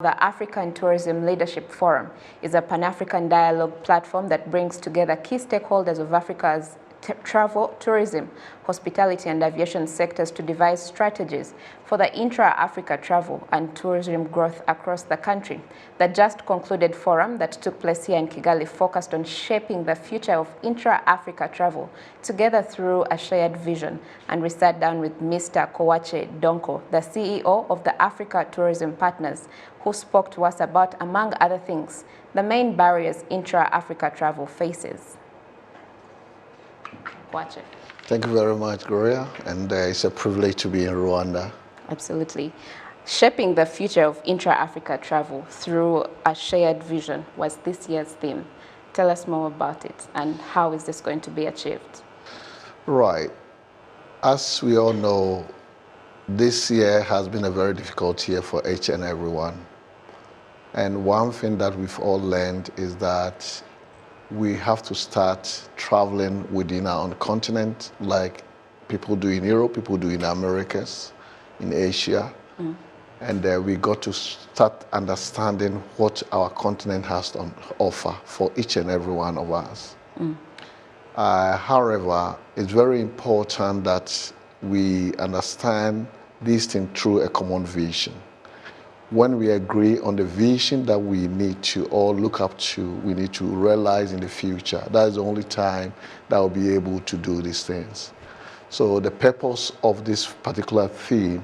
The African Tourism Leadership Forum is a Pan-African dialogue platform that brings together key stakeholders of Africa's travel, tourism, hospitality and aviation sectors to devise strategies for the Intra Africa travel and tourism growth across the country. The just concluded forum that took place here in Kigali focused on shaping the future of Intra Africa travel together through a shared vision, and we sat down with Mr. Koakye Donkor, the CEO of the Africa Tourism Partners, who spoke to us about, among other things, the main barriers Intra Africa travel faces. Watch it. Thank you very much, Gloria, and it's a privilege to be in Rwanda. Absolutely. Shaping the future of intra-Africa travel through a shared vision was this year's theme. Tell us more about it and how is this going to be achieved? Right. As we all know, this year has been a very difficult year for each and everyone. And one thing that we've all learned is that we have to start traveling within our own continent, like people do in Europe, people do in Americas, in Asia. And we got to start understanding what our continent has to offer for each and every one of us. However, it's very important that we understand these things through a common vision. When we agree on the vision that we need to all look up to, we need to realize in the future, that is the only time that we'll be able to do these things. So the purpose of this particular theme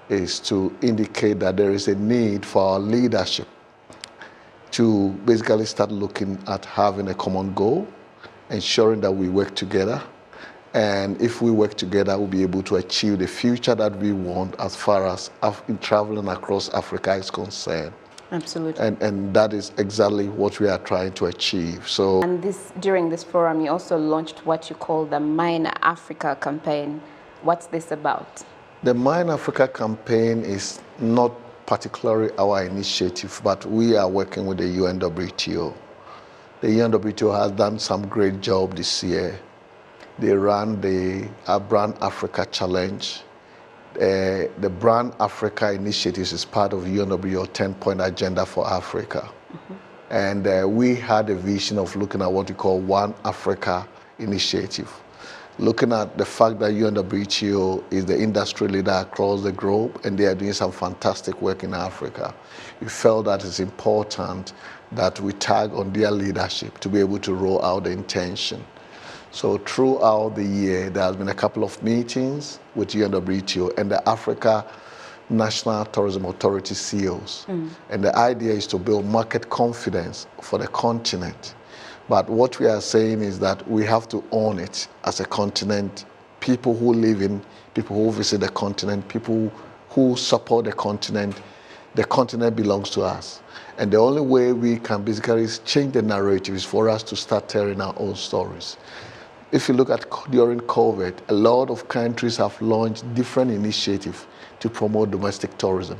is to indicate that there is a need for our leadership to basically start looking at having a common goal, ensuring that we work together. And if we work together, we'll be able to achieve the future that we want as far as traveling across Africa is concerned. Absolutely. And that is exactly what we are trying to achieve. So, and during this forum, you also launched what you call the Mine Africa campaign. What's this about? The Mine Africa campaign is not particularly our initiative, but we are working with the UNWTO. The UNWTO has done some great job this year. They ran the Brand Africa Challenge. The Brand Africa initiative is part of UNWTO 10-point agenda for Africa. And we had a vision of looking at what we call One Africa initiative. Looking at the fact that UNWTO is the industry leader across the globe and they are doing some fantastic work in Africa. We felt that it's important that we tag on their leadership to be able to roll out the intention. So throughout the year, there has been a couple of meetings with UNWTO and the Africa National Tourism Authority CEOs. And the idea is to build market confidence for the continent. But what we are saying is that we have to own it as a continent. People who live in, people who visit the continent, people who support the continent belongs to us. And the only way we can basically change the narrative is for us to start telling our own stories. If you look at during COVID, a lot of countries have launched different initiatives to promote domestic tourism.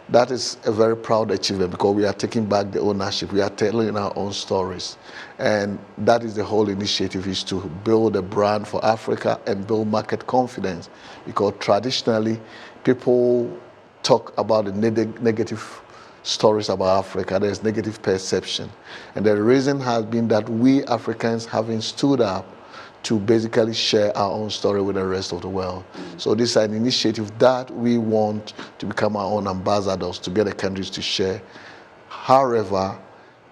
That is a very proud achievement because we are taking back the ownership. We are telling our own stories. And that is the whole initiative, is to build a brand for Africa and build market confidence. Because traditionally, people talk about the negative stories about Africa. There's negative perception. And the reason has been that we Africans haven't stood up to basically share our own story with the rest of the world. So this is an initiative that we want to become our own ambassadors to get the countries to share. However,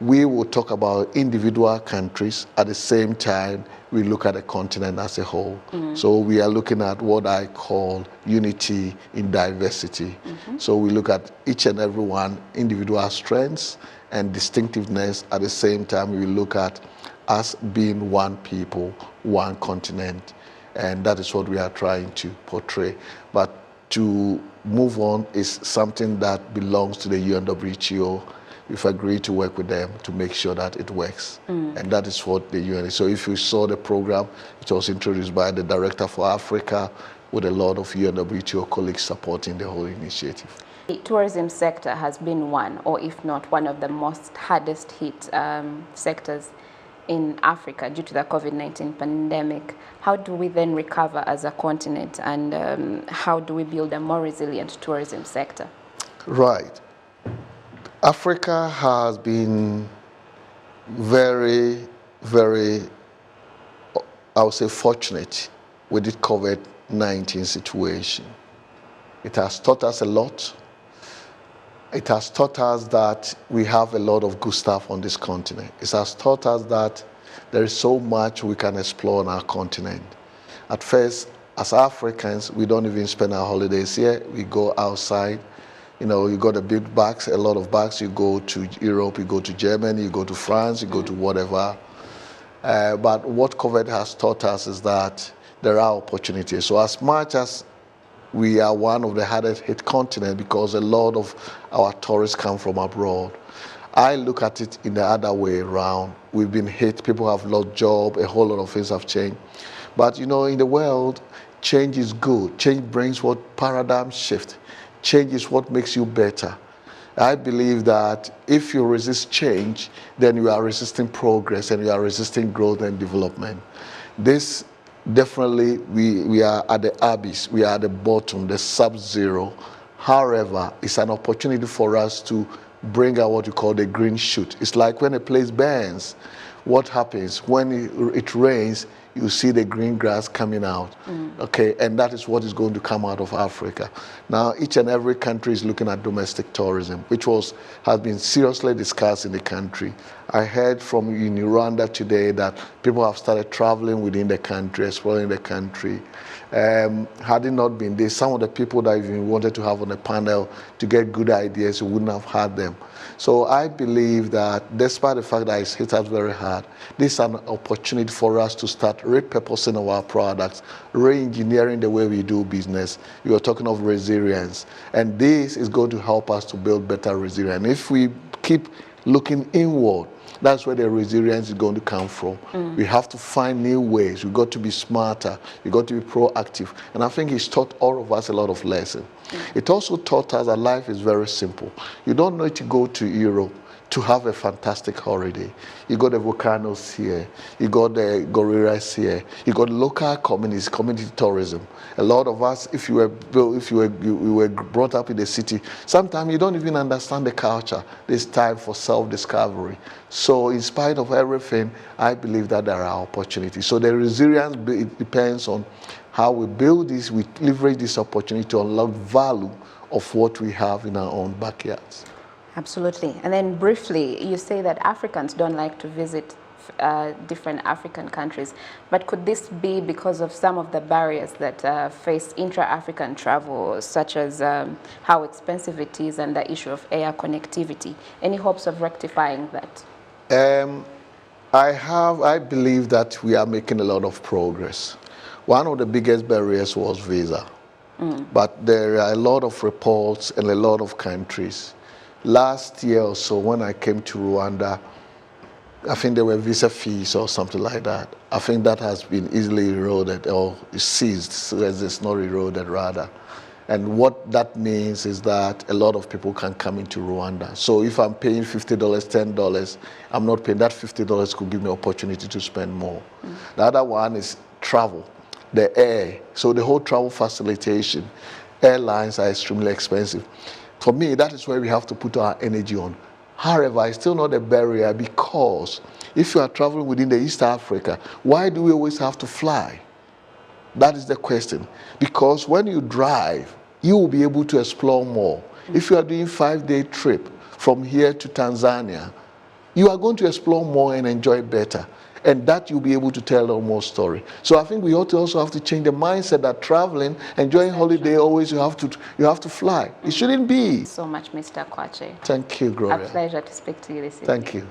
we will talk about individual countries. At the same time, we look at the continent as a whole. So we are looking at what I call unity in diversity. So we look at each and every one, individual strengths and distinctiveness. At the same time, we look at us being one people, one continent, and that is what we are trying to portray. But to move on is something that belongs to the UNWTO. We've agreed to work with them to make sure that it works, and that is what the UN is. So if you saw the program, it was introduced by the Director for Africa with a lot of UNWTO colleagues supporting the whole initiative. The tourism sector has been one, or if not one of the most hardest hit sectors in Africa due to the COVID-19 pandemic. How do we then recover as a continent, and how do we build a more resilient tourism sector? Right. Africa has been very, very, I would say, fortunate with the COVID-19 situation. It has taught us a lot. It has taught us that we have a lot of good stuff on this continent. It has taught us that there is so much we can explore on our continent. At first, as Africans, we don't even spend our holidays here. We go outside. You know, you got the big bags, a lot of bags. You go to Europe, you go to Germany, you go to France, you go to whatever. But what COVID has taught us is that there are opportunities. So as much as we are one of the hardest hit continents because a lot of our tourists come from abroad, I look at it in the other way around. We've been hit, people have lost jobs, a whole lot of things have changed. But you know, in the world, change is good. Change brings what paradigm shift. Change is what makes you better. I believe that if you resist change, then you are resisting progress and you are resisting growth and development. This definitely, we are at the abyss, we are at the bottom, the sub-zero. However, it's an opportunity for us to bring out what you call the green shoot. It's like when a place burns, what happens? When it rains, you see the green grass coming out, okay? And that is what is going to come out of Africa. Now, each and every country is looking at domestic tourism, which has been seriously discussed in the country. I heard from in Rwanda today that people have started traveling within the country, exploring the country. Had it not been this, some of the people that even wanted to have on the panel to get good ideas, you wouldn't have had them. So I believe that despite the fact that it's hit us very hard, this is an opportunity for us to start repurposing our products, re-engineering the way we do business. You are talking of resilience. And this is going to help us to build better resilience. If we keep looking inward, that's where the resilience is going to come from. We have to find new ways. We've got to be smarter. We've got to be proactive. And I think it's taught all of us a lot of lessons. It also taught us that life is very simple. You don't need to go to Europe to have a fantastic holiday. You got the volcanoes here, you got the gorillas here, you got local communities, community tourism. A lot of us, if you were brought up in the city, sometimes you don't even understand the culture. There's time for self-discovery. So in spite of everything, I believe that there are opportunities. So the resilience, it depends on how we build this, we leverage this opportunity to unlock value of what we have in our own backyards. Absolutely. And then briefly, you say that Africans don't like to visit different African countries, but could this be because of some of the barriers that face intra-African travel, such as how expensive it is and the issue of air connectivity? Any hopes of rectifying that? I believe that we are making a lot of progress. One of the biggest barriers was visa, but there are a lot of reports in a lot of countries. Last year or so, when I came to Rwanda, I think there were visa fees or something like that. I think that has been easily eroded or seized, so it's not eroded rather. And what that means is that a lot of people can come into Rwanda. So if I'm paying $50, $10, I'm not paying that $50 could give me opportunity to spend more. The other one is travel, the air. So the whole travel facilitation, airlines are extremely expensive. For me, that is where we have to put our energy on. However, it's still not a barrier because if you are traveling within the East Africa, why do we always have to fly? That is the question. Because when you drive, you will be able to explore more. If you are doing a 5-day trip from here to Tanzania, you are going to explore more and enjoy better. And that you'll be able to tell them more story. So I think we ought to also have to change the mindset that traveling, enjoying holiday, always you have to fly. It shouldn't be. So much, Mr. Koakye. Thank you, Gloria. A pleasure to speak to you this evening. Thank you.